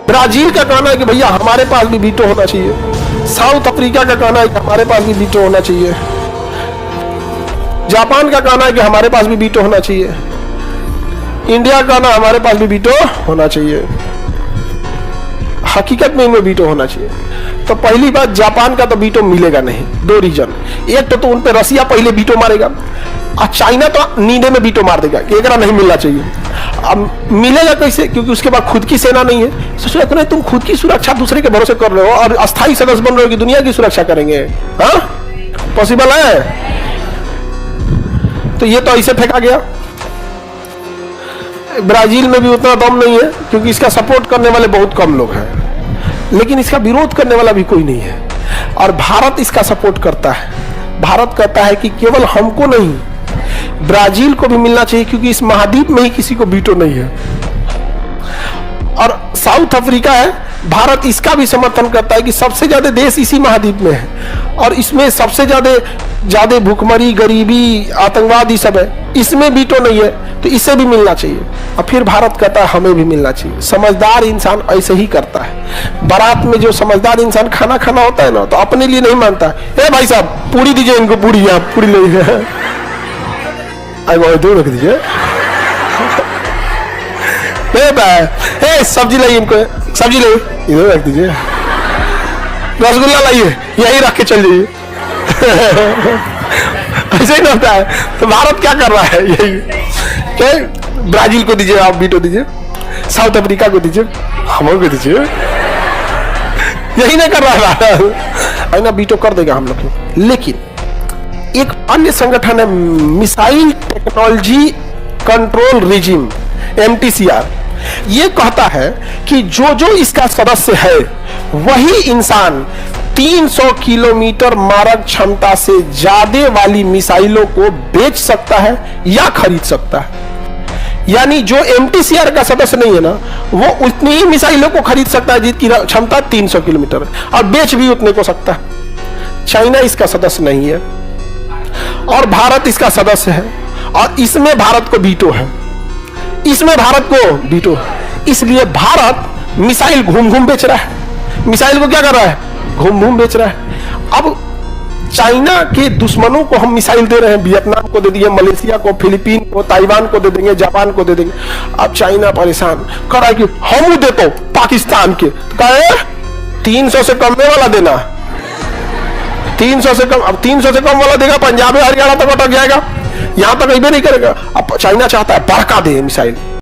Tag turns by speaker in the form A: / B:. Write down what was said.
A: Brazil का कहना है कि भैया हमारे पास भी वीटो होना चाहिए। साउथ अफ्रीका का कहना है कि हमारे पास भी वीटो होना चाहिए। जापान का कहना है कि हमारे पास भी वीटो होना चाहिए। इंडिया का कहना हमारे पास भी वीटो होना चाहिए। हकीकत में इनमें वीटो होना चाहिए। तो पहली बात, जापान का तो वीटो मिलेगा नहीं। दो रीजन, एक तो उन पे रसिया पहले वीटो मारेगा और चाइना तो नींदे में वीटो मार देगा कि एकरा नहीं मिलना चाहिए। अब मिलेगा कैसे? क्योंकि उसके बाद खुद की सेना नहीं है। सोचो नहीं, तुम खुद की सुरक्षा दूसरे के भरोसे कर रहे हो और अस्थायी सदस्य बन रहे हो कि दुनिया की सुरक्षा करेंगे। हाँ, पॉसिबल है? तो ये तो ऐसे फेंका गया। ब्राजील में भी उतना दम नहीं है क्योंकि इसका सपोर्ट करने वाले बहुत कम लोग हैं, लेकिन इसका विरोध करने वाला भी कोई नहीं है। और भारत इसका सपोर्ट करता है। भारत कहता है कि केवल हमको नहीं, ब्राजील को भी मिलना चाहिए क्योंकि इस महाद्वीप में ही किसी को वीटो नहीं है। और साउथ अफ्रीका है, भारत इसका भी समर्थन करता है कि सबसे ज्यादा देश इसी महाद्वीप में है और इसमें सबसे ज्यादा भूखमरी, गरीबी, आतंकवाद, ये सब है। इसमें वीटो नहीं है तो इसे भी मिलना चाहिए। और फिर भारत कहता है हमें भी मिलना चाहिए। समझदार इंसान ऐसे ही करता है। बारात में जो समझदार इंसान खाना खाना होता है ना, तो अपने लिए नहीं मानता है। भाई साहब पूरी दीजिए इनको, पूरी, यहाँ पूरी ले दूर रख दीजिए। सब्जी लाइए, इनको सब्जी लाइए, इधर रख दीजिए। रसगुल्ला लाइए, यही रख के चल जाइए। ऐसे ही होता है। तो भारत क्या कर रहा है? यही क्या, ब्राजील को दीजिए आप वीटो दीजिए, साउथ अफ्रीका को दीजिए, हमको दीजिए। यही नहीं कर रहा है ना, वीटो कर देगा हम लोग। लेकिन एक अन्य संगठन है, missile technology control regime, MTCR, ये कहता है कि जो इसका सदस्य है वही इंसान 300 किलोमीटर मारक क्षमता से ज्यादा वाली मिसाइलों को बेच सकता है या खरीद सकता है। यानी जो MTCR का सदस्य नहीं है ना, वो उतनी ही मिसाइलों को खरीद सकता है जिसकी क्षमता 300 किलोमीटर और बेच भी उतने को सकता है। चाइना इसका सदस्य नहीं है और भारत इसका सदस्य है और इसमें भारत को वीटो है। इसमें भारत को वीटो है। इसलिए भारत मिसाइल घूम घूम बेच रहा है। मिसाइल को क्या कर रहा है? घूम घूम बेच रहा है। अब चाइना के दुश्मनों को हम मिसाइल दे रहे हैं। वियतनाम को दे दिए, मलेशिया को, फिलीपीन को, ताइवान को दे देंगे, जापान को दे देंगे। अब चाइना परेशान कर रहा है कि हम देते हो पाकिस्तान के, कहे 300 से कम वाला देना। 300 से कम, अब 300 से कम वाला देगा, पंजाब हरियाणा तक अटक जाएगा, यहां तक नहीं करेगा। अब चाइना चाहता है बड़का दे मिसाइल।